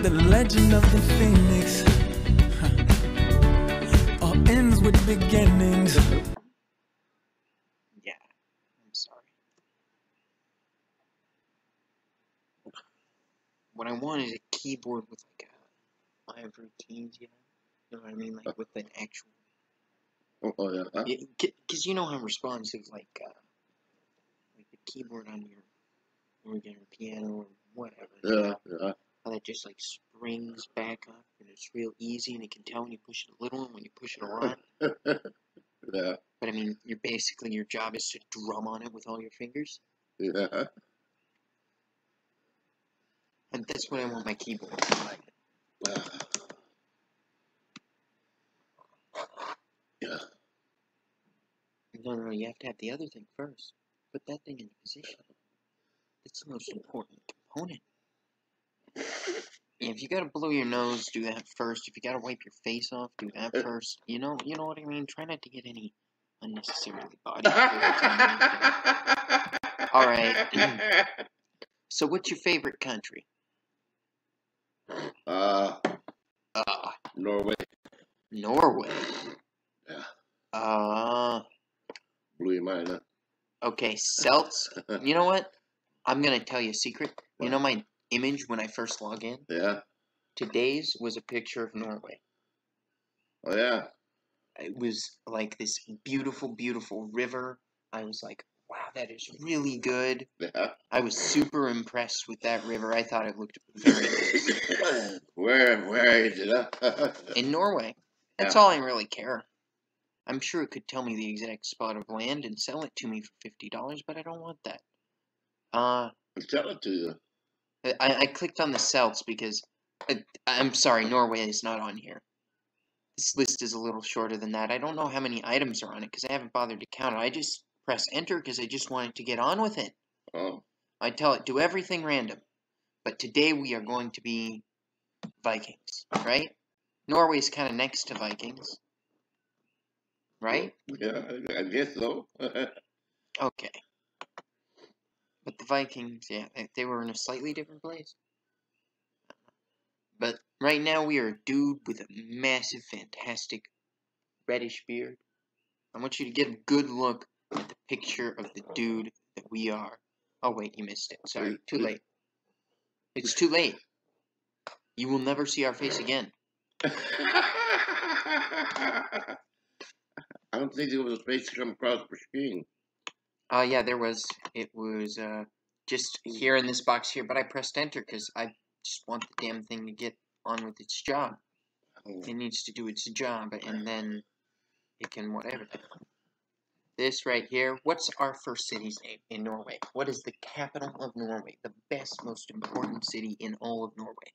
The legend of the phoenix all ends with beginnings. Yeah, I'm sorry. What I want is a keyboard with like a ivory keys, you know what I mean? Like with an actual. Oh yeah. Huh? Because you know how responsive like the keyboard on your organ or piano or whatever. Yeah, yeah. How that just like springs back up and it's real easy and it can tell when you push it a little and when you push it a lot. Yeah. But I mean, your job is to drum on it with all your fingers. Yeah. And that's what I want my keyboard to be like. Yeah. No, you have to have the other thing first. Put that thing in position. That's the most important component. Yeah, if you gotta blow your nose, do that first. If you gotta wipe your face off, do that first. You know what I mean? Try not to get any unnecessarily body fluids on anything. Alright. So what's your favorite country? Norway. Norway. Yeah. Blew your mind, huh? Okay, Celts. You know what? I'm gonna tell you a secret. You know my image when I first log in? Yeah. Today's was a picture of Norway. Oh yeah. It was like this beautiful, beautiful river. I was like, wow, that is really good. Yeah. I was super impressed with that river. I thought it looked very nice. Where is it? In Norway. That's all I really care. I'm sure it could tell me the exact spot of land and sell it to me for $50, but I don't want that. Sell it to you. I clicked on the Celts because I'm sorry, Norway is not on here. This list is a little shorter than that. I don't know how many items are on it because I haven't bothered to count it. I just press enter because I just wanted to get on with it. Oh. I tell it, do everything random. But today we are going to be Vikings, right? Norway's kind of next to Vikings. Right? Yeah, I guess so. Okay. But the Vikings, yeah, they were in a slightly different place. But right now we are a dude with a massive, fantastic reddish beard. I want you to get a good look at the picture of the dude that we are. Oh wait, you missed it. Sorry, too late. It's too late. You will never see our face again. I don't think there was a space to come across the screen. Yeah, there was. It was just here in this box here, but I pressed enter because I just want the damn thing to get on with its job. It needs to do its job, and then it can whatever. This right here. What's our first city's name in Norway? What is the capital of Norway? The best, most important city in all of Norway.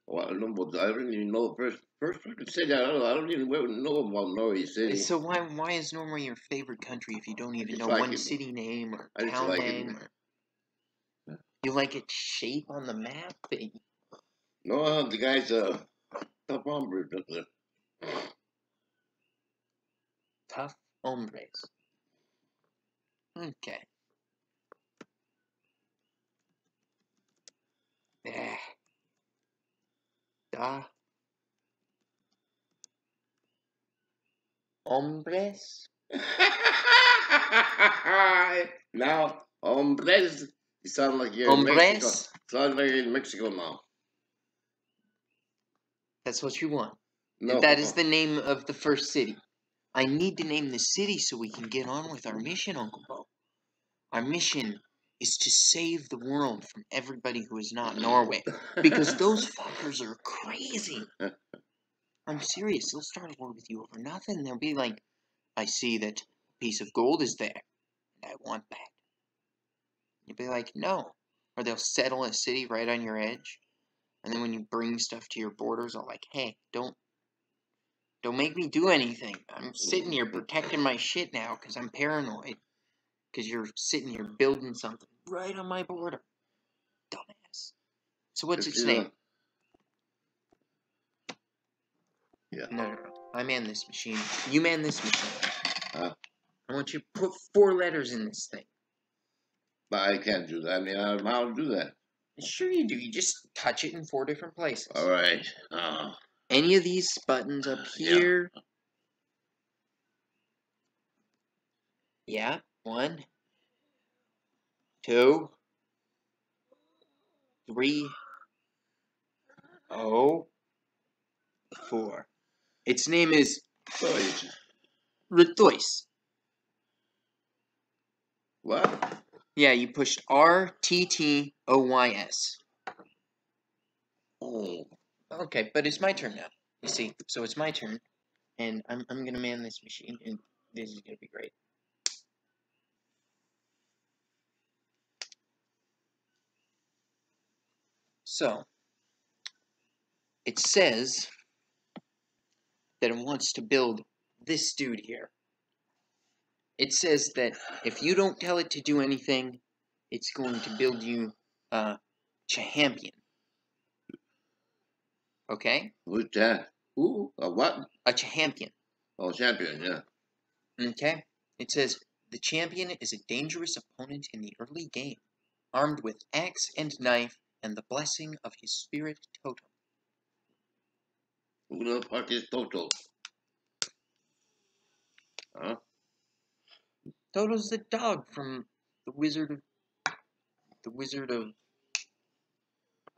Well, I don't know. I don't even know the first fucking city. I don't even know about Norway City. So why is Norway your favorite country if you don't even know one city name or town name? You like its shape on the map? No, the guy's tough hombres. Tough hombres. Okay. Da. Hombres? Now, hombres, you sound like you're in Mexico. Sound like you're in Mexico now. That's what you want. No. That is the name of the first city. I need to name the city so we can get on with our mission, Uncle Bo. Our mission is to save the world from everybody who is not Norway. Because those fuckers are crazy. I'm serious. They'll start a war with you over nothing. They'll be like, I see that a piece of gold is there, and I want that. You'll be like, no. Or they'll settle a city right on your edge. And then when you bring stuff to your borders, they're like, hey, don't make me do anything. I'm sitting here protecting my shit now because I'm paranoid. Because you're sitting here building something right on my border. Dumbass. So what's its name? Yeah. No. I man this machine. You man this machine. I want you to put 4 letters in this thing. But I can't do that. I mean, I'll do that. Sure you do. You just touch it in 4 different places. Alright. Any of these buttons up here. Yeah. 1, 2, 3, 4. Its name is Retois. What? Yeah, you pushed RTTOYS. Oh. Okay, but it's my turn now. You see, so it's my turn, and I'm gonna man this machine, and this is gonna be great. So it says that it wants to build this dude here. It says that if you don't tell it to do anything, it's going to build you a champion. Okay? Who's that? Who? A what? A champion. Oh, champion, yeah. Okay? It says, the champion is a dangerous opponent in the early game, armed with axe and knife and the blessing of his spirit totem. Who the fuck is Toto? Huh? Toto's the dog from the Wizard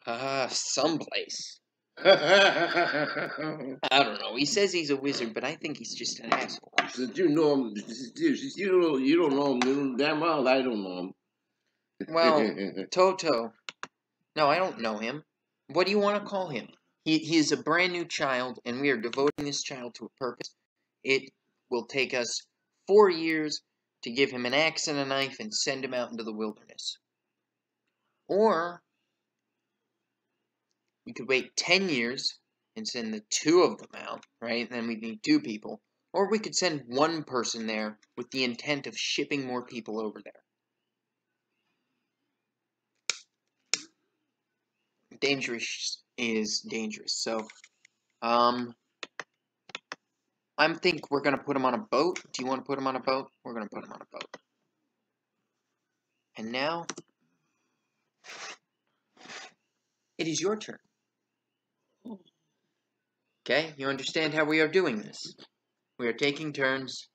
of someplace. I don't know. He says he's a wizard, but I think he's just an asshole. Since you know him, you don't know him, you know damn well I don't know him. Well, Toto. No, I don't know him. What do you want to call him? He is a brand new child, and we are devoting this child to a purpose. It will take us 4 years to give him an axe and a knife and send him out into the wilderness. Or we could wait 10 years and send the 2 of them out, right? And then we'd need 2 people. Or we could send 1 person there with the intent of shipping more people over there. Dangerous is dangerous. So, I think we're going to put him on a boat. Do you want to put him on a boat? We're going to put him on a boat. And now, it is your turn. Okay, you understand how we are doing this. We are taking turns.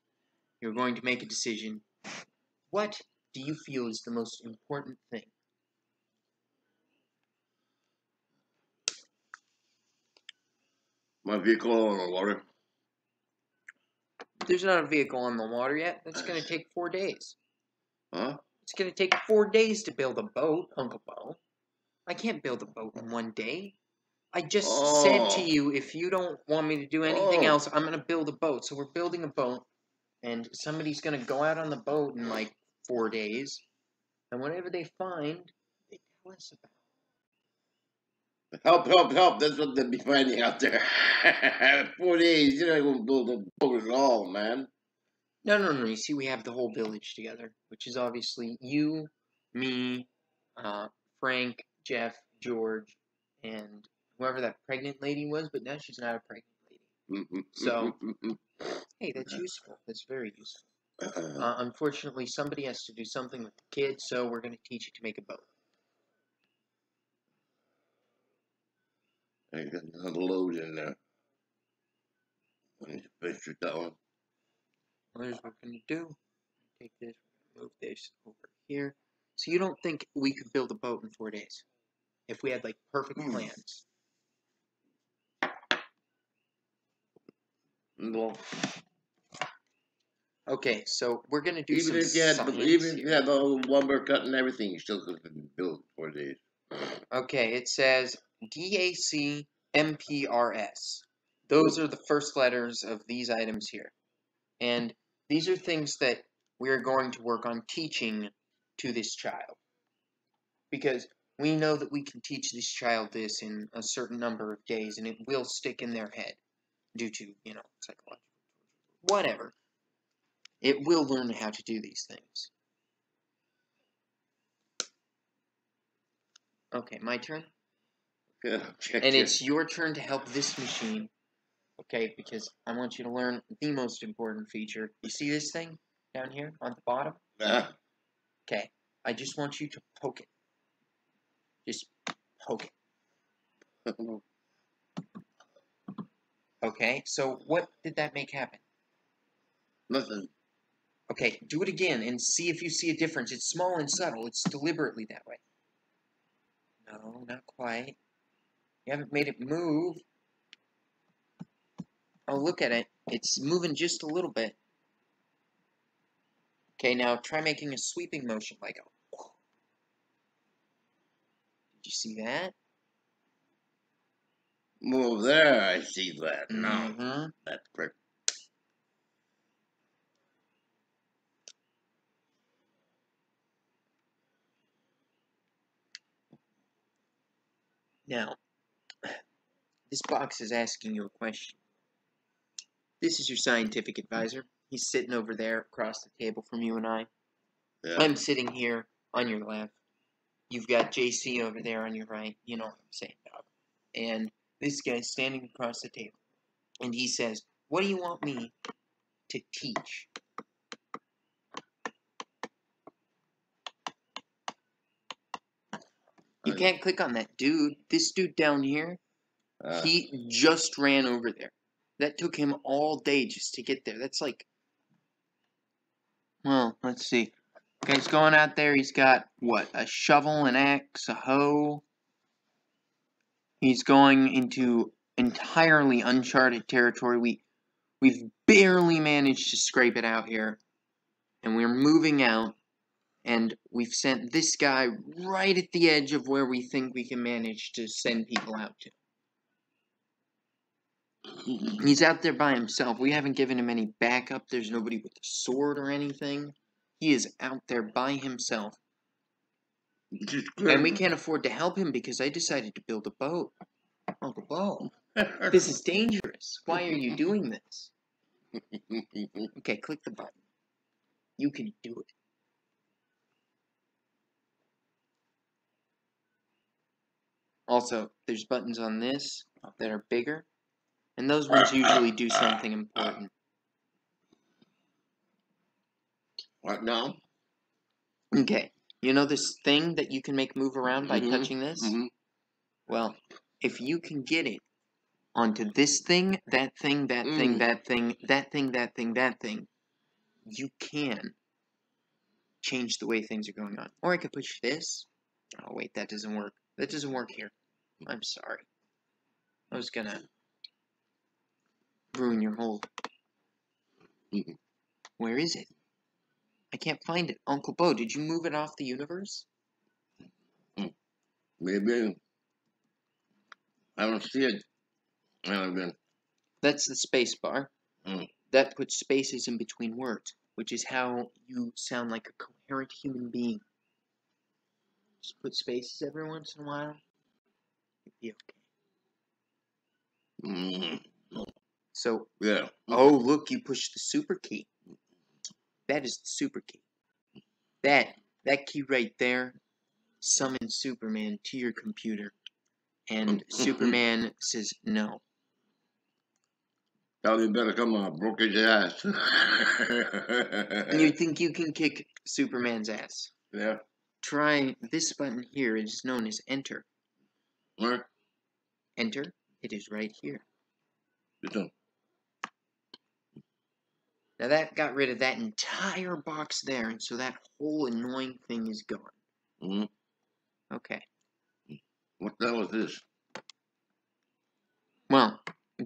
You're going to make a decision. What do you feel is the most important thing? My vehicle on the water. There's not a vehicle on the water yet. That's going to take 4 days. Huh? It's going to take 4 days to build a boat, Uncle Bo. I can't build a boat in 1 day. I just said to you, if you don't want me to do anything else, I'm going to build a boat. So we're building a boat, and somebody's going to go out on the boat in like 4 days, and whatever they find, they tell us about. Help, help, help. That's what they'll be finding out there. 4 days. You're not going to build a boat at all, man. No. You see, we have the whole village together, which is obviously you, me, Frank, Jeff, George, and whoever that pregnant lady was, but now she's not a pregnant lady. So, hey, that's useful. That's very useful. Unfortunately, somebody has to do something with the kids, so we're going to teach you to make a boat. I got another load in there. I need to finish with that one. Well, here's what we're going to do. Take this, move this over here. So you don't think we could build a boat in 4 days? If we had, like, perfect plans? No. Okay, so we're going to do Even some science if you here. had the lumber cut and everything, you still couldn't build in 4 days. Okay, it says DACMPRS. Those are the first letters of these items here. And these are things that we are going to work on teaching to this child. Because we know that we can teach this child this in a certain number of days, and it will stick in their head due to, psychological, whatever. It will learn how to do these things. Okay, my turn? Yeah, And it's your turn to help this machine, okay, because I want you to learn the most important feature. You see this thing down here on the bottom? Okay, I just want you to poke it. Just poke it. Okay, so what did that make happen? Nothing. Okay, do it again and see if you see a difference. It's small and subtle. It's deliberately that way. No, not quite. You haven't made it move. Oh, look at it. It's moving just a little bit. Okay, now try making a sweeping motion like a... Did you see that? Move there, I see that. Mm-hmm. No, that's great. Now, this box is asking you a question. This is your scientific advisor. He's sitting over there across the table from you and I. Yeah. I'm sitting here on your left. You've got JC over there on your right. You know what I'm saying, dog. And this guy's standing across the table. And he says, what do you want me to teach? You can't click on that dude. This dude down here, he just ran over there. That took him all day just to get there. That's like... Well, let's see. Okay, he's going out there. He's got, what, a shovel, an axe, a hoe. He's going into entirely uncharted territory. We've barely managed to scrape it out here. And we're moving out. And we've sent this guy right at the edge of where we think we can manage to send people out to. He's out there by himself. We haven't given him any backup. There's nobody with a sword or anything. He is out there by himself. And we can't afford to help him because I decided to build a boat. Uncle Bo, this is dangerous. Why are you doing this? Okay, click the button. You can do it. Also, there's buttons on this that are bigger, and those ones usually do something important. What now? Okay, you know this thing that you can make move around by touching this? Well, if you can get it onto this thing, that thing, that thing, that thing, that thing, that thing, that thing, you can change the way things are going on. Or I could push this. Oh, wait, that doesn't work. That doesn't work here. I'm sorry. I was gonna ruin your whole... Where is it? I can't find it. Uncle Bo, did you move it off the universe? Maybe. I don't see it. I haven't been. That's the space bar. That puts spaces in between words, which is how you sound like a coherent human being. Just put spaces every once in a while. You'd be okay. So, yeah. Oh, look, you pushed the super key. That is the super key. That key right there summons Superman to your computer. And Superman says no. Tell you better come on, broke his ass. And you think you can kick Superman's ass. Yeah. Try this button here. It is known as enter. Where? Enter. It is right here. This one. Now that got rid of that entire box there, and so that whole annoying thing is gone. Okay. What the hell is this? Well,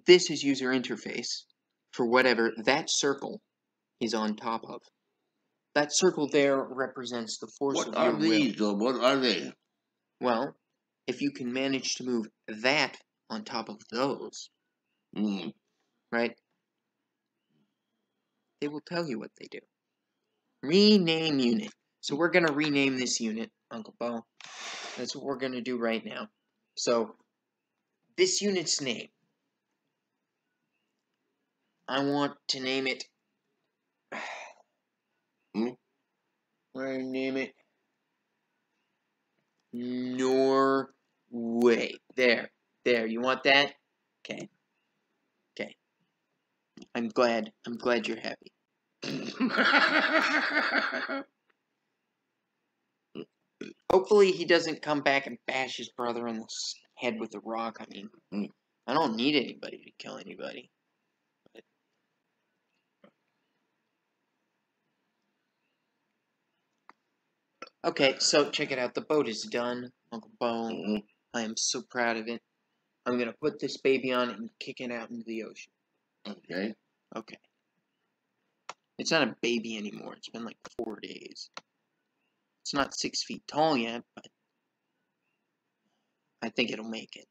this is user interface for whatever that circle is on top of. That circle there represents the force of your will. What are these, though? What are they? Well, if you can manage to move that on top of those, right, they will tell you what they do. Rename unit. So we're going to rename this unit, Uncle Bo. That's what we're going to do right now. So, this unit's name, I want to name it... We're going to name it Norway. There. You want that? Okay. I'm glad you're happy. Hopefully he doesn't come back and bash his brother in the head with a rock. I mean, I don't need anybody to kill anybody. But... Okay, so check it out. The boat is done, Uncle Bo. I am so proud of it. I'm gonna put this baby on it and kick it out into the ocean. Okay. Okay. It's not a baby anymore. It's been like 4 days. It's not 6 feet tall yet, but I think it'll make it.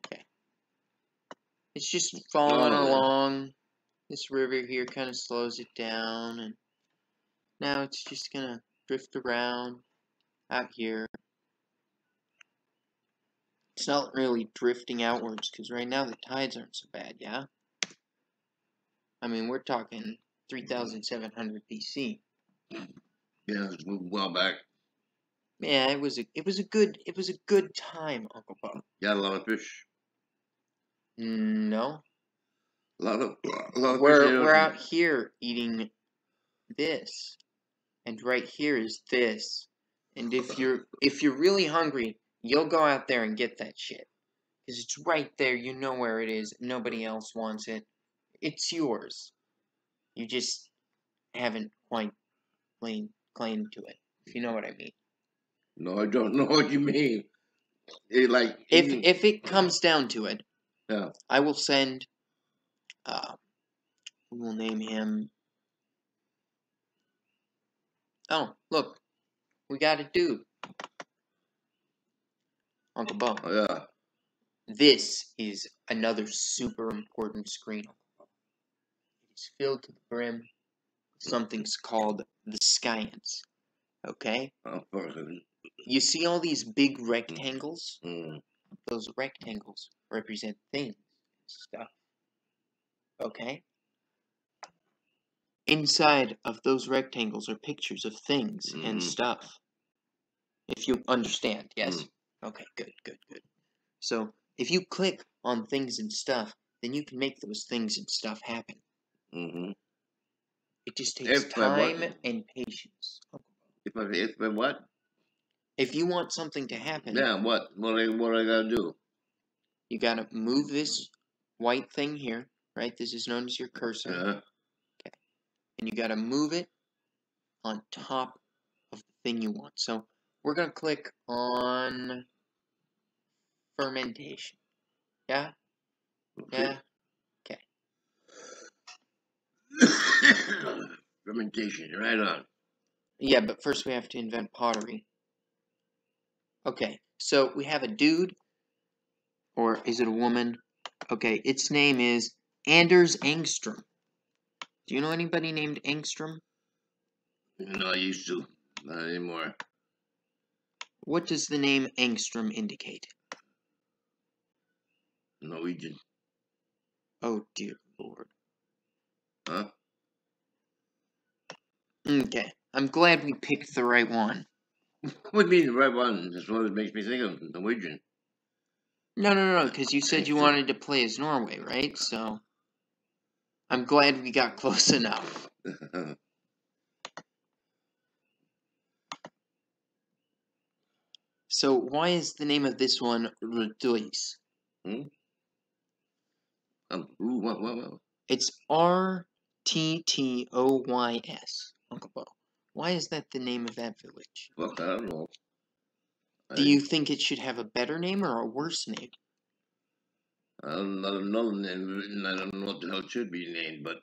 Okay. It's just following along. This river here kind of slows it down, and now it's just gonna drift around out here. It's not really drifting outwards, because right now the tides aren't so bad, yeah? I mean, we're talking 3,700 BC. Yeah, it's moved well back. Yeah, it was a good time, Uncle Bo. Got a lot of fish. No. A lot of We're out here eating this, and right here is this. And if you're really hungry, you'll go out there and get that shit, because it's right there. You know where it is. Nobody else wants it. It's yours. You just haven't quite claimed to it. If you know what I mean. No, I don't know what you mean. If it comes down to it, yeah, I will send. We will name him. Oh, look, we got a dude. Uncle Bo. Oh, yeah. This is another super important screen. It is filled to the brim with something's called the science. Okay? You see all these big rectangles? Those rectangles represent things, stuff. Okay? Inside of those rectangles are pictures of things and stuff. If you understand, yes? Okay, good. So, if you click on things and stuff, then you can make those things and stuff happen. It just takes time and patience. If what? If you want something to happen... Yeah, what? What I gotta do? You gotta move this white thing here, right? This is known as your cursor. Okay. And you gotta move it on top of the thing you want. So, we're gonna click on... fermentation. Yeah? Yeah? Okay. Fermentation, right on. Yeah, but first we have to invent pottery. Okay, so we have a dude, or is it a woman? Okay, its name is Anders Angstrom. Do you know anybody named Angstrom? No, I used to. Not anymore. What does the name Angstrom indicate? Norwegian. Oh, dear Lord. Huh? Okay, I'm glad we picked the right one. What do you mean the right one? That's what it makes me think of Norwegian. No, because you said you wanted to play as Norway, right? So, I'm glad we got close enough. So, why is the name of this one Rtoys? What? It's R-T-T-O-Y-S, Uncle Bo. Why is that the name of that village? Well, I don't know. Do you think it should have a better name or a worse name? I don't know the name. I don't know what the hell it should be named, but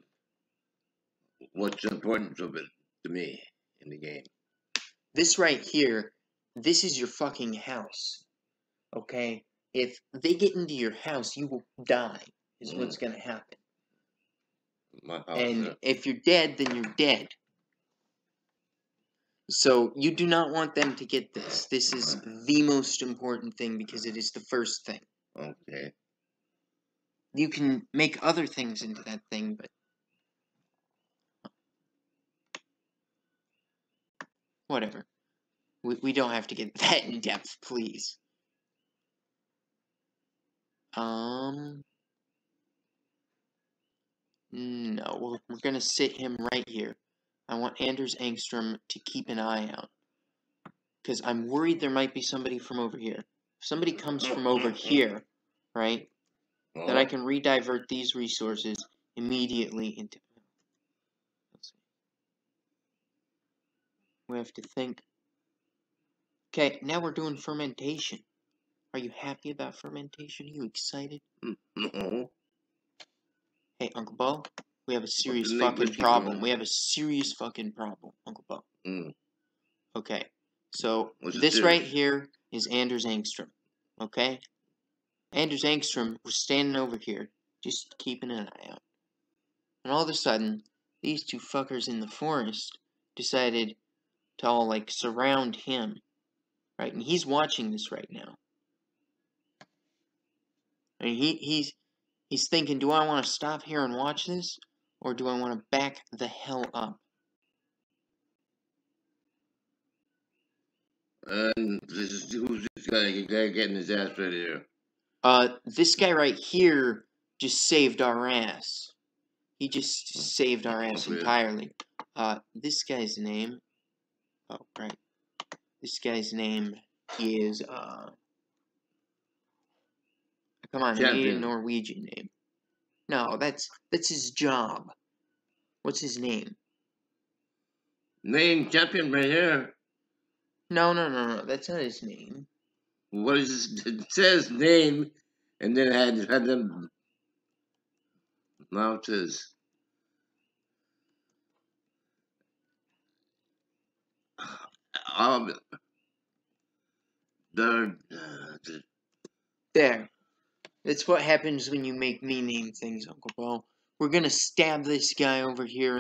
what's the importance of it to me in the game? This right here, this is your fucking house. Okay? If they get into your house, you will die, is what's gonna happen. My house, and if you're dead, then you're dead. So you do not want them to get this. This is the most important thing because it is the first thing. Okay. You can make other things into that thing, but... whatever. We don't have to get that in depth, please. No, we're gonna sit him right here. I want Anders Angstrom to keep an eye out. because I'm worried there might be somebody from over here. If somebody comes from over here, right, then I can redivert these resources immediately into... Let's see. We have to think. Okay, now we're doing fermentation. Are you happy about fermentation? Are you excited? No. Hey, Uncle Bo, we have a serious fucking problem. We have a serious fucking problem, Uncle Bo. Okay, so this right here is Anders Angstrom. Okay? Anders Angstrom was standing over here, just keeping an eye out. And all of a sudden, these two fuckers in the forest decided to all, like, surround him. Right? And he's watching this right now. And he's thinking, do I want to stop here and watch this? Or do I want to back the hell up? And who's this guy? The guy getting his ass right here. This guy right here just saved our ass. He just saved our ass entirely. This guy's name... Oh, right. This guy's name is, Come on, I need a Norwegian name. No, that's his job. What's his name? Name Champion right here. No, that's not his name. What is this? It says name, and then had them. Now it says. There. That's what happens when you make me name things, Uncle Bo. We're gonna stab this guy over here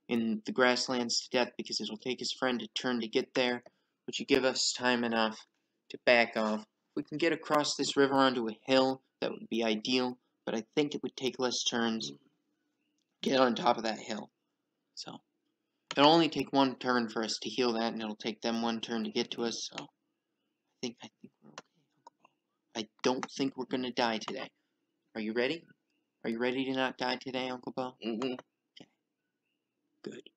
in the grasslands to death because it'll take his friend a turn to get there. Would you give us time enough to back off? If we can get across this river onto a hill, that would be ideal, but I think it would take less turns. Get on top of that hill. So, it'll only take one turn for us to heal that, and it'll take them one turn to get to us, so I think we're okay, Uncle Bo. I don't think we're gonna die today. Are you ready? Are you ready to not die today, Uncle Bo? Mm-hmm. Okay. Good.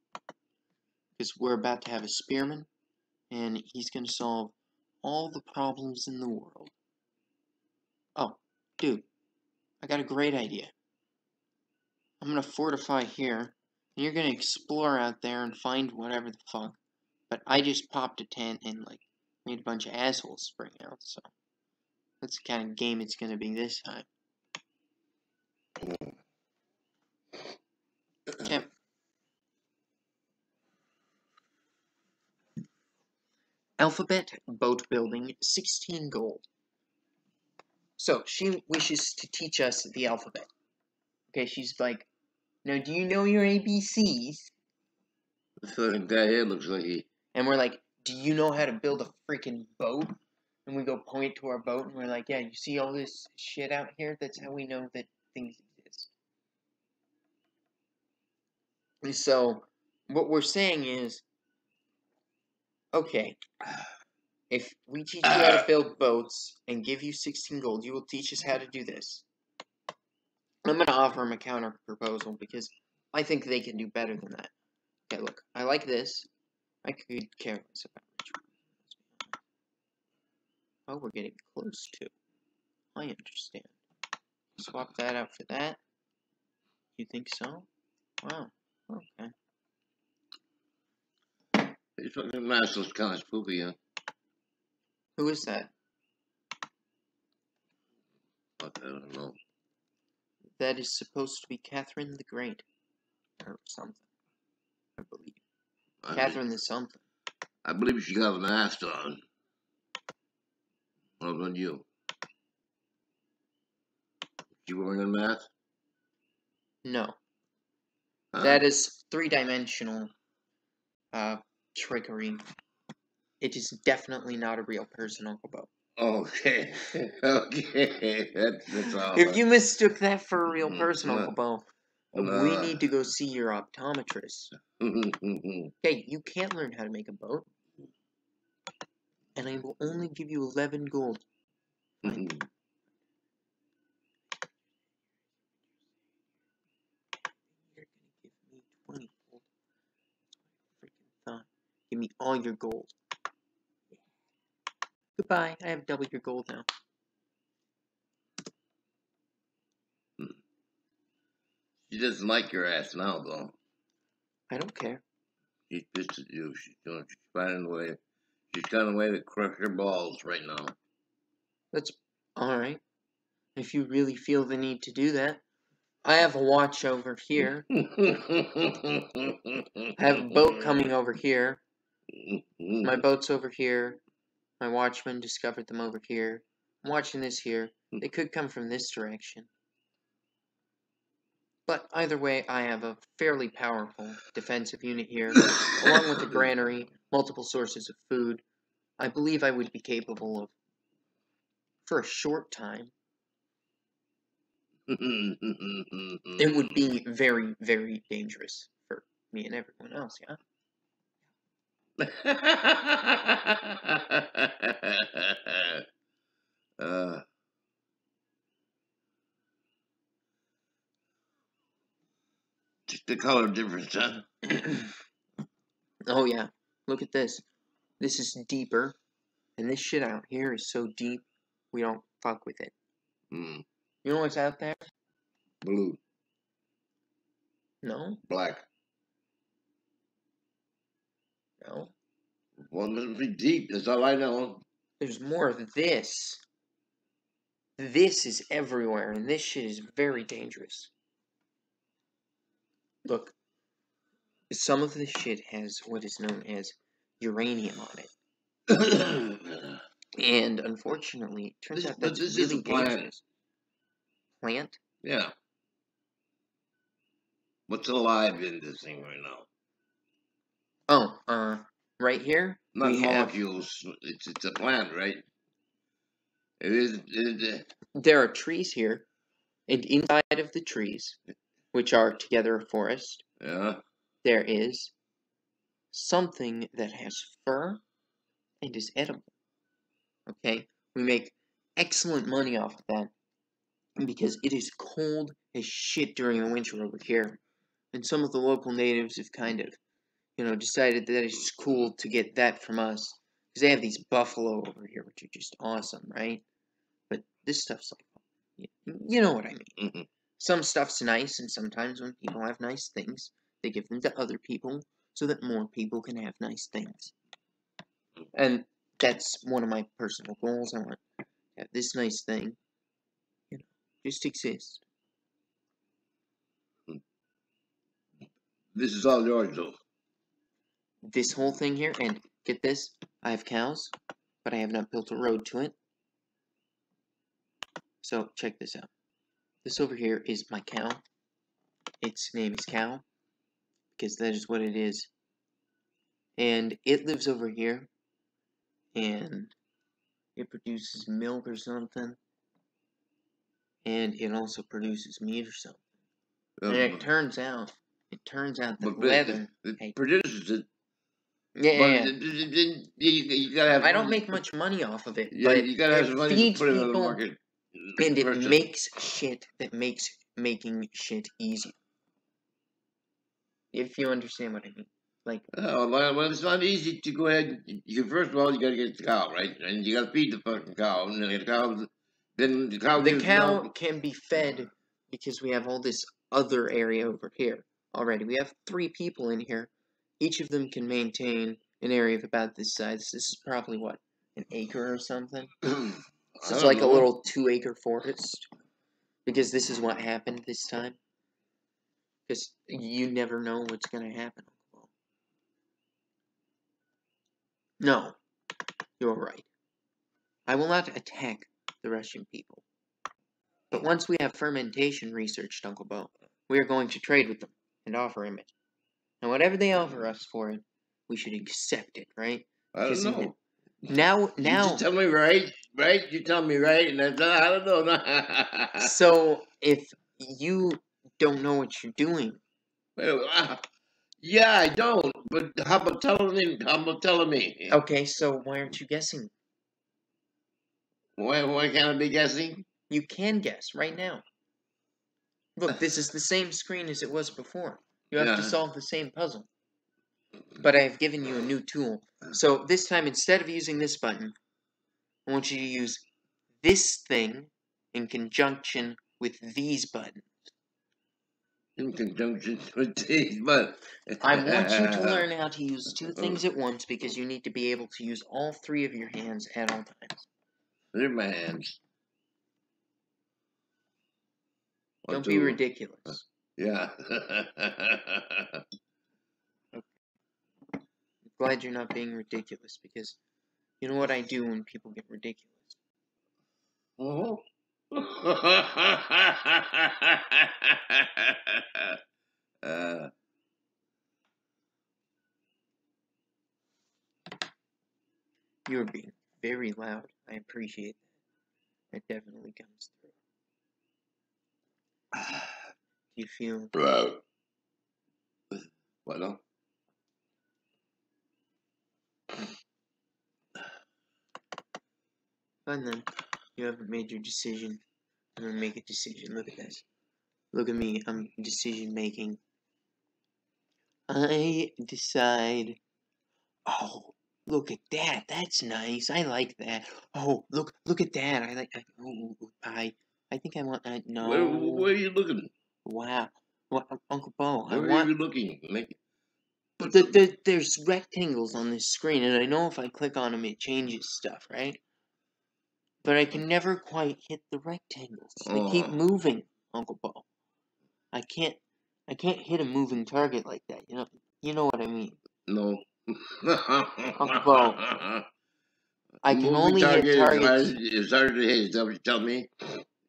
Because we're about to have a Spearman, and he's going to solve all the problems in the world. Oh, dude, I got a great idea. I'm going to fortify here, and you're going to explore out there and find whatever the fuck. But I just popped a tent and, like, made a bunch of assholes spring out, so that's the kind of game it's going to be this time. Okay. Alphabet boat building, 16 gold. So, she wishes to teach us the alphabet. Okay, she's like, now do you know your ABCs? The fucking guy here looks like he... And we're like, do you know how to build a freaking boat? And we go point to our boat, and we're like, yeah, you see all this shit out here? That's how we know that things exist. And so, what we're saying is, okay, if we teach you how to build boats and give you 16 gold, you will teach us how to do this. I'm going to offer them a counter proposal because I think they can do better than that. Okay, look, I like this. I could care less about rich. Oh, we're getting close to. I understand. Swap that out for that. You think so? Wow. Okay. His fucking mask looks kind of spooky, huh? Who is that? Fuck, I don't know. That is supposed to be Catherine the Great. Or something. I believe. Catherine the something. I believe she got a mask on. What about you? You wearing a mask? No. Huh? That is three-dimensional trickery. It is definitely not a real person, Uncle Bo. Okay. Okay. That's all. If you mistook that for a real person, Uncle Bo, we need to go see your optometrist. Okay, you can't learn how to make a boat. And I will only give you 11 gold. Fine. You're gonna give me 20 gold. That's what I freaking thought. Give me all your gold. Goodbye. I have double your gold now. She doesn't like your ass now, though. I don't care. She's pissed at you. She's finding a way. She's got a way to crush your balls right now. That's alright. If you really feel the need to do that. I have a watch over here. I have a boat coming over here. My boat's over here. My watchman discovered them over here. I'm watching this here. They could come from this direction. But either way, I have a fairly powerful defensive unit here, along with a granary, multiple sources of food. I believe I would be capable of, for a short time, it would be very, very dangerous for me and everyone else, yeah? Just the color difference, huh? Oh yeah, look at this. This is deeper, and this shit out here is so deep, we don't fuck with it. Mm. You know what's out there? Blue. No? Black. No. Well, it must be deep, that's all I know. There's more of this. This is everywhere, and this shit is very dangerous. Look, some of this shit has what is known as uranium on it. And unfortunately, it turns out that's this really is a plant. dangerous. Plant? Yeah. What's alive in this thing right now? Oh, right here? Not we molecules. It's a plant, right? It is. There are trees here, and inside of the trees, which are together a forest, Yeah. there is something that has fur and is edible. Okay? We make excellent money off of that because it is cold as shit during the winter over here. And some of the local natives have kind of, decided that it's cool to get that from us. Because they have these buffalo over here, which are just awesome, right? But this stuff's like, you know what I mean. Mm-hmm. Some stuff's nice, and sometimes when people have nice things, they give them to other people so that more people can have nice things. And that's one of my personal goals. I want to have this nice thing, just exist. This is all yours, though. This whole thing here, and get this, I have cows, but I have not built a road to it. So, check this out. This over here is my cow. Its name is Cow, because that is what it is. And it lives over here, and it produces milk or something. And it also produces meat or something. And it turns out that leather... It produces it. Yeah. You gotta have. I don't make much money off of it, Yeah, but you gotta have some it money feeds to put it on the people, market. and it makes shit that makes making shit easier. If you understand what I mean. Like, oh, well, it's not easy to go ahead. First of all, you gotta get the cow, right? And you gotta feed the fucking cow. And then the cow the gives cow milk. can be fed because we have all this other area over here already. We have 3 people in here. Each of them can maintain an area of about this size. This is probably, what, an acre or something? So it's like a little 2-acre forest. Because this is what happened this time. Because you never know what's going to happen. No, you're right. I will not attack the Russian people. But once we have fermentation researched, Uncle Bo, we are going to trade with them and offer him it. And whatever they offer us for it, we should accept it, right? I don't know. Now... You just tell me right? You tell me right, and I don't know. So, if you don't know what you're doing... Well, yeah, I don't, but how about telling me? Okay, so why aren't you guessing? Why can't I be guessing? You can guess right now. Look, this is the same screen as it was before. You have to solve the same puzzle. But I have given you a new tool. So this time, instead of using this button, I want you to use this thing in conjunction with these buttons. In conjunction with these, but I want you to learn how to use two things at once because you need to be able to use all three of your hands at all times. They're my hands. Don't be ridiculous. Yeah. I'm glad you're not being ridiculous because you know what I do when people get ridiculous. Oh. You're being very loud. I appreciate that. It definitely comes through. Do you feel... What now? Fine then. You haven't made your decision. I'm gonna make a decision. Look at this. Look at me. I'm decision making. I decide. Oh, look at that. That's nice. I like that. Oh, look at that. I like. I think I want. No. Where are you looking? Wow. What, Uncle Bo? Where are you looking? There's rectangles on this screen, and I know if I click on them, it changes stuff, right? But I can never quite hit the rectangles. They keep moving, Uncle Bo. I can't hit a moving target like that. You know what I mean. No. Uncle Bo. I can only hit targets. It's hard to hit. Is that what you tell me?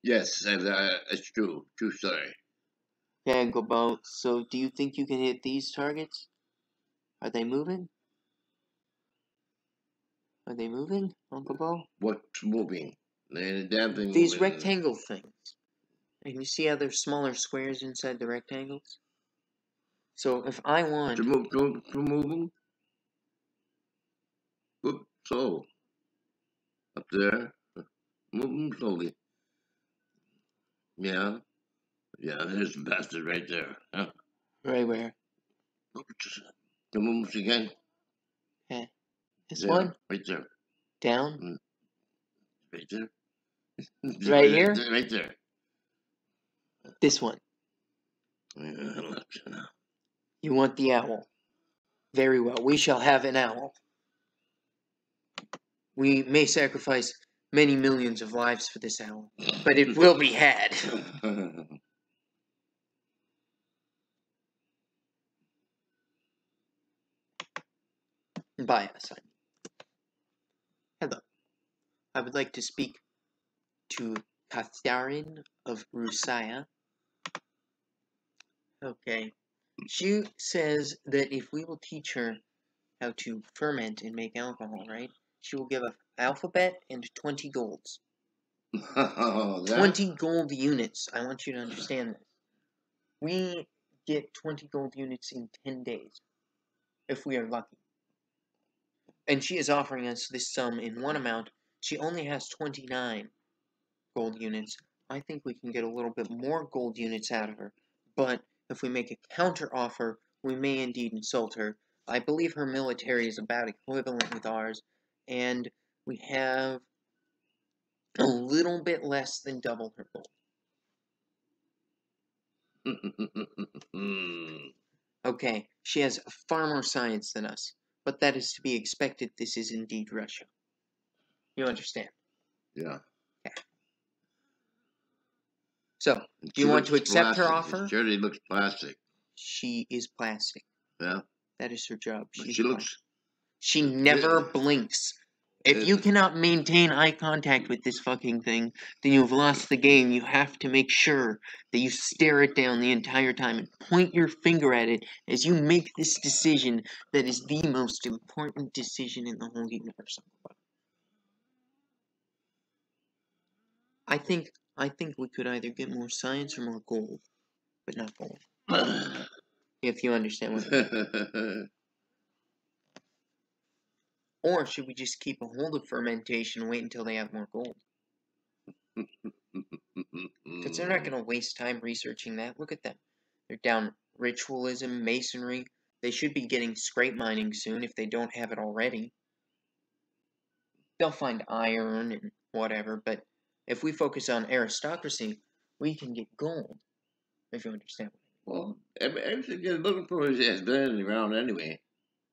Yes, it's true. True story. Okay, Uncle Bo. So, do you think you can hit these targets? Are they moving? Are they moving, Uncle Bo? What's moving? The damn thing. These moving. rectangle things. And you see how there's smaller squares inside the rectangles? So if I want to move them, so up there, move them slowly. Yeah, there's the bastard right there. Huh? Right where? To move them again. Okay. This one? Right there. Down? Right there. Right here? Right there. This one. You want the owl. Very well. We shall have an owl. We may sacrifice many millions of lives for this owl, but it will be had. By us, I mean. Hello. I would like to speak to Katharin of Rusaya. Okay. She says that if we will teach her how to ferment and make alcohol, right? She will give us alphabet and 20 golds. 20 gold units. I want you to understand this. We get 20 gold units in 10 days, if we are lucky. And she is offering us this sum in one amount. She only has 29 gold units. I think we can get a little bit more gold units out of her. But if we make a counter offer, we may indeed insult her. I believe her military is about equivalent with ours, and we have a little bit less than double her gold. Okay, she has far more science than us, but that is to be expected. This is indeed Russia. You understand? Yeah. Okay. So, do you want to accept her offer? She already looks plastic. She is plastic. Yeah. That is her job. She never blinks. If you cannot maintain eye contact with this fucking thing, then you've lost the game. You have to make sure that you stare it down the entire time and point your finger at it as you make this decision that is the most important decision in the whole universe. I think we could either get more science or more gold, but not gold. If you understand what I mean. Or should we just keep a hold of fermentation and wait until they have more gold? Because they're not going to waste time researching that. Look at them. They're down ritualism, masonry. They should be getting scrape mining soon if they don't have it already. they'll find iron and whatever, but if we focus on aristocracy, we can get gold, if you understand. Well, everything you're looking for has been in the ground anyway.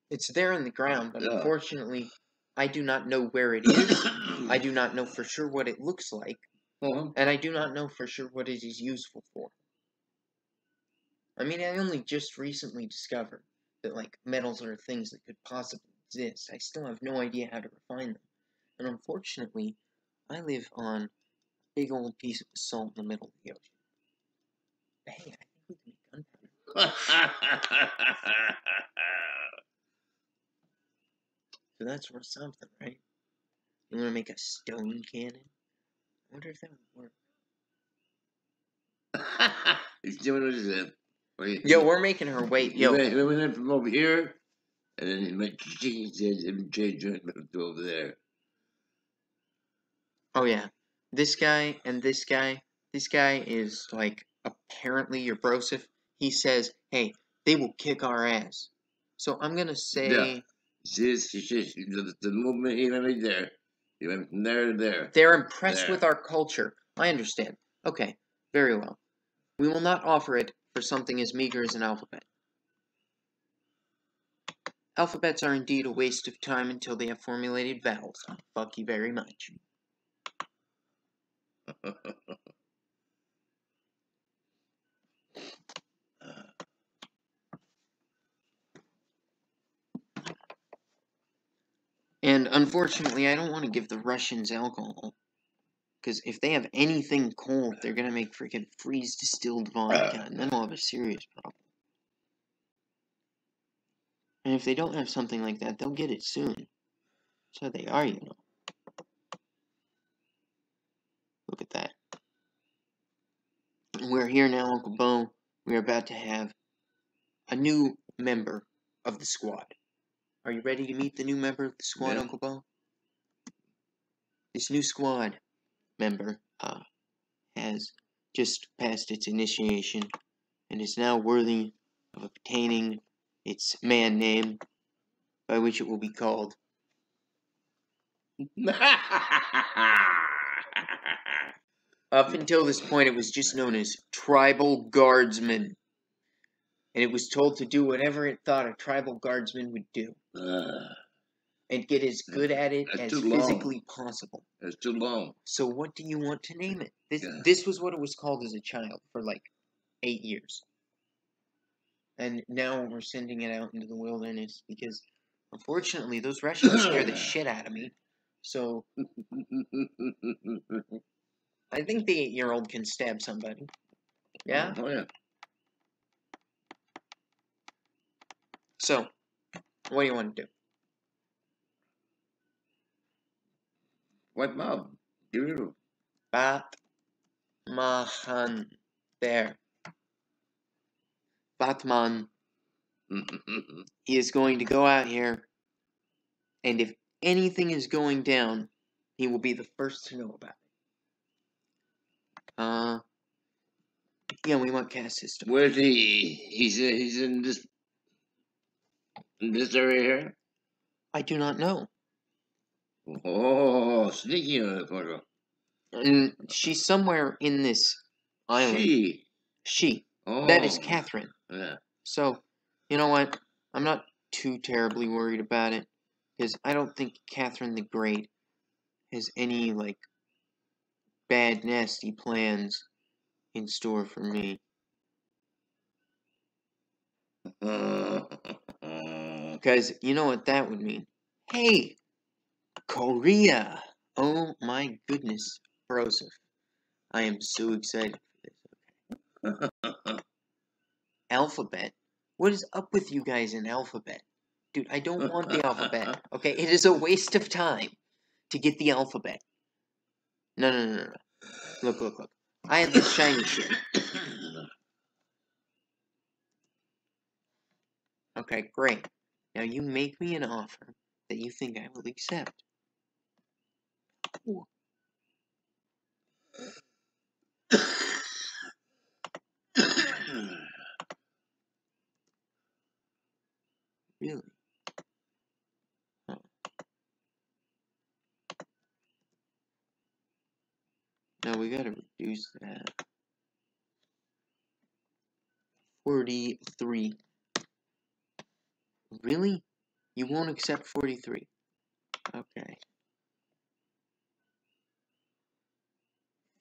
It's there in the ground, but Yeah. unfortunately, I do not know where it is. I do not know for sure what it looks like, and I do not know for sure what it is useful for. I mean, I only just recently discovered that, like, metals are things that could possibly exist. I still have no idea how to refine them. And unfortunately, I live on a big old piece of salt in the middle of the ocean. But hey, I think we can make gunpowder. So that's worth something, right? You want to make a stone cannon? I wonder if that would work. He's doing what he said. Yo, we're making her wait. Yo, He went in from over here, and then he went change it to over there. oh yeah, this guy and this guy. This guy is like apparently your brosif. He says, "Hey, they will kick our ass." So I'm gonna say Yeah. The movement he went right there. He went from there to there. they're impressed There. with our culture. I understand. Okay, very well. We will not offer it for something as meager as an alphabet. Alphabets are indeed a waste of time until they have formulated vowels. Fuck you very much. And unfortunately, I don't want to give the Russians alcohol. Because if they have anything cold, they're going to make freaking freeze distilled vodka, and then we'll have a serious problem. And if they don't have something like that, they'll get it soon. So they are, you know. Look at that. We're here now, Uncle Bo. We're about to have a new member of the squad. Are you ready to meet the new member of the squad, Yeah. Uncle Bo? This new squad member has just passed its initiation and is now worthy of obtaining its man name, by which it will be called. Up until this point, it was just known as Tribal Guardsman. And it was told to do whatever it thought a tribal guardsman would do. And get as good at it That's as too long. physically possible. That's too long. So what do you want to name it? Yeah. This was what it was called as a child for like 8 years. And now we're sending it out into the wilderness because, unfortunately, those Russians scare the shit out of me. So I think the 8-year-old can stab somebody. Yeah? Oh, yeah. So, what do you want to do? Wipe out. Get rid of Batman. There. Batman. him. He is going to go out here, and if anything is going down, he will be the first to know about it. Yeah, we want caste system. Where's he? He's in this area here. I do not know. Oh, sneaky on the photo. And she's somewhere in this island. She. Oh. That is Catherine. Yeah. So, you know what? I'm not too terribly worried about it, because I don't think Catherine the Great has any, like, bad, nasty plans in store for me. Because you know what that would mean? Hey! Korea! Oh my goodness, Broseph. I am so excited for this. Okay. Alphabet? What is up with you guys in alphabet? Dude, I don't want the alphabet. Okay, it is a waste of time to get the alphabet. No. Look. I have this shiny shit. Okay, great. Now you make me an offer that you think I will accept. Ooh. Really? Huh. 43. Really? You won't accept 43. Okay.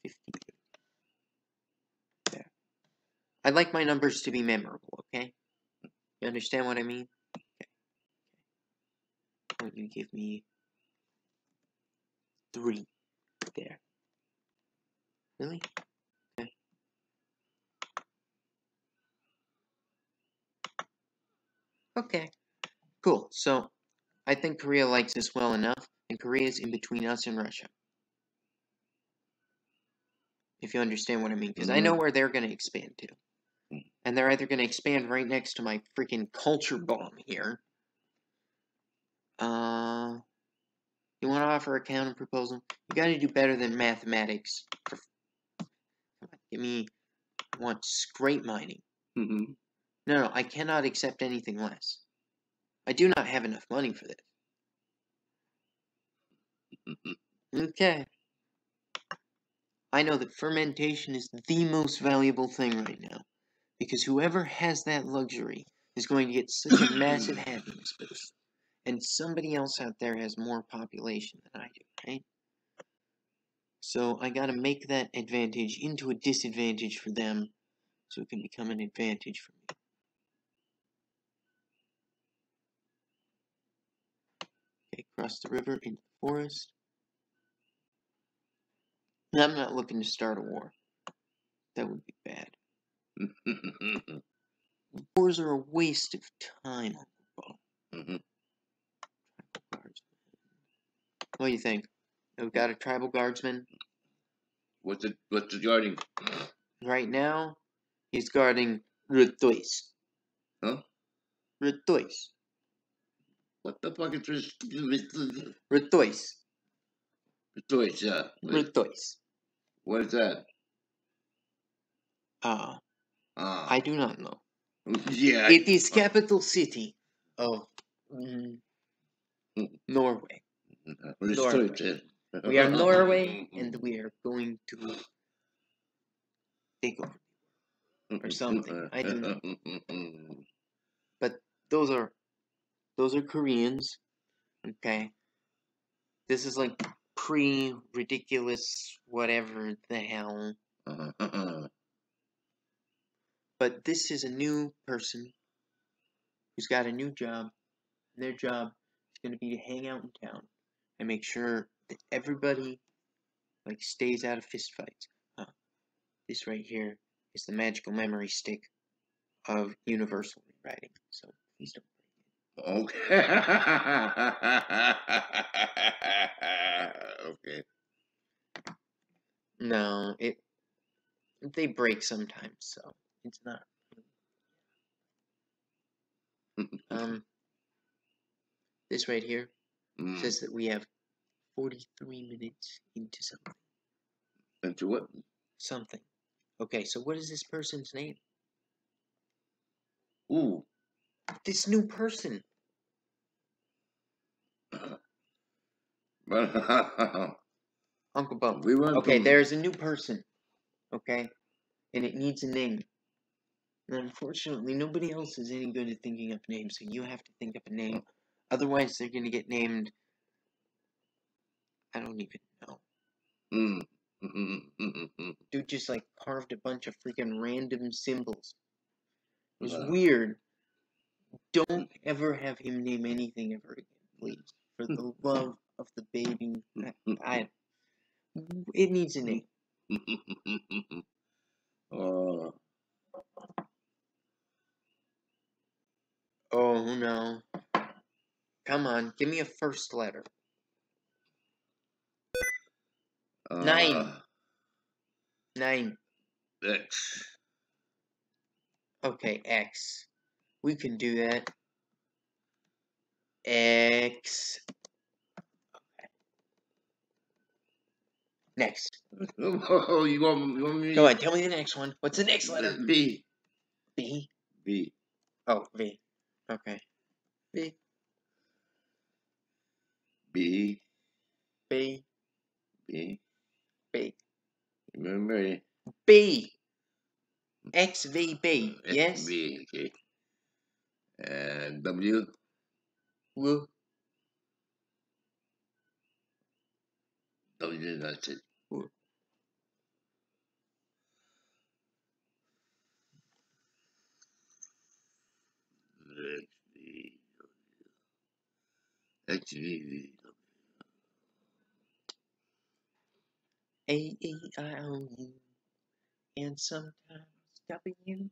50. There. I like my numbers to be memorable, okay? You understand what I mean? Okay. Why don't you give me 3 there? Really? Okay. Okay. Cool. So, I think Korea likes us well enough, and Korea's in between us and Russia. If you understand what I mean, because I know where they're going to expand to. And they're either going to expand right next to my freaking culture bomb here. You want to offer a counterproposal? You got to do better than mathematics. Come on, give me. I want scrape mining. No, I cannot accept anything less. I do not have enough money for this. Okay. I know that fermentation is the most valuable thing right now. Because whoever has that luxury is going to get such a massive happiness boost. And somebody else out there has more population than I do, right? So I gotta make that advantage into a disadvantage for them, so it can become an advantage for me. Okay, cross the river into the forest. And I'm not looking to start a war. That would be bad. Wars are a waste of time. What do you think? We've got a tribal guardsman. What's it guarding? Right now, he's guarding Rutois. Huh? Rutois. What the fuck is this? Rutois. Rutois, yeah. Rutois. What is that? I do not know. Yeah. It is capital city of Norway. Norway. We are Norway, and we are going to take over. Or something. I do not know. But those are Koreans. Okay. This is like pre-ridiculous whatever the hell. But this is a new person who's got a new job. And their job is going to be to hang out in town and make sure that everybody like stays out of fistfights. This right here is the magical memory stick of universal rewriting. So please don't. Okay. Okay. No, they break sometimes, so it's not. This right here says that we have 43 minutes into something. Into what? Something. Okay, so what is this person's name? Ooh. This new person. Uncle Bo. Okay, there's a new person. Okay? And it needs a name. And unfortunately, nobody else is any good at thinking up names, so you have to think up a name. Otherwise, they're going to get named... I don't even know. Dude just, like, carved a bunch of freaking random symbols. It was weird. Don't ever have him name anything ever again, please. For the love of the baby. It needs a name. Oh, no. Come on, give me a first letter. 9. 9. X. Okay, X. We can do that. X. Okay. Next. Oh, you want me? Go on, tell me the next one. What's the next letter? B. B? B. Oh, V. Okay. B. B. B. B. B. Remember? B. XVB, yes? XV, okay. And W? W. W, that's it. W. XV. A-E-I-O-U. And sometimes W.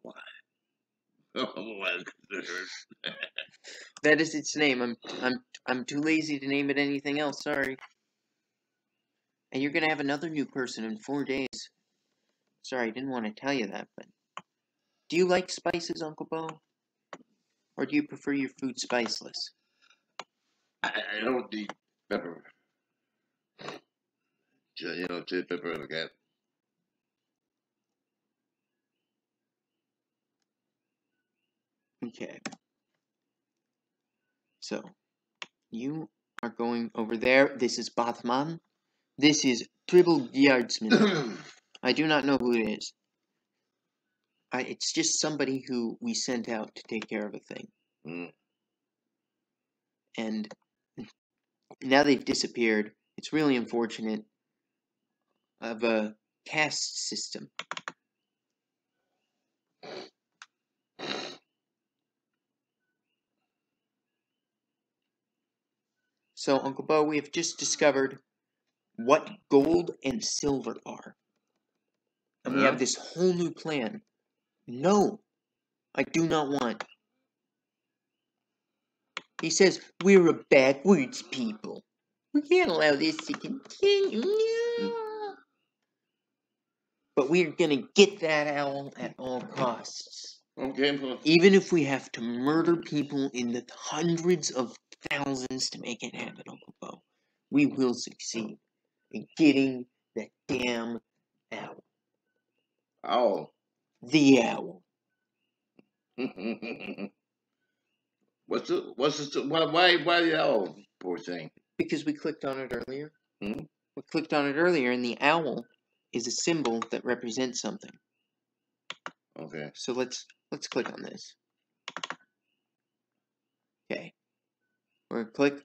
Why? Oh, my goodness. That is its name. I'm too lazy to name it anything else, sorry. And you're gonna have another new person in 4 days. Sorry, I didn't want to tell you that, but... Do you like spices, Uncle Bo? Or do you prefer your food spiceless? I don't eat pepper. You know, chili pepper like that. Okay. So, you are going over there. This is Batman. This is Tribble Yardsman. I do not know who it is. It's just somebody who we sent out to take care of a thing. Mm. And now they've disappeared. It's really unfortunate. Of a caste system. So, Uncle Bo, we have just discovered what gold and silver are. And we have this whole new plan. No, I do not want. He says, we're a backwards people. We can't allow this to continue. No. But we're gonna get that owl at all costs. Okay. Even if we have to murder people in the hundreds of thousands to make it happen, Uncle Bo. We will succeed in getting that damn owl. Owl. The owl. Why the owl, poor thing? Because we clicked on it earlier. Hmm? We clicked on it earlier, and the owl is a symbol that represents something. Okay. So let's click on this. Okay. We're gonna click